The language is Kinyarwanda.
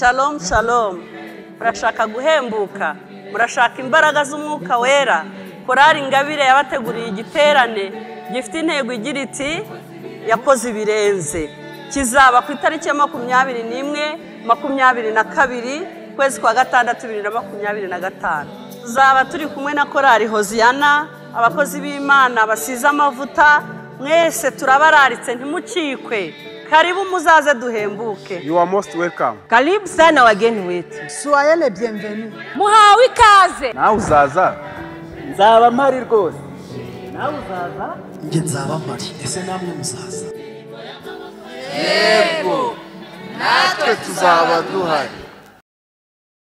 Shalom shalom. Murashaka guhembuka, murashaka imbaraga z'umwuka wera. Korari Ingabire yabateguriye igiterane gifite intego igira iti yakoze ibirenze. Kizaba ku itariki ya 21, 22 kwezi kwa gatandatu 2025. Tuzaba turi kumwe na Korari Hoziyana, abakozi b'Imana basize amavuta. Mwese turabararitse ntimucikwe. Karibu muzaze duhembuke. You are most welcome. Karibu sana wageni wetu. Soyez les bienvenus. Muhawe ikaze. Nawe uzaza? Nzaba mpari rwose. Nawe uzaza? Nge nzaba mpari. Ese namwe muzaza? Yego. Natwe tuzaba duhari.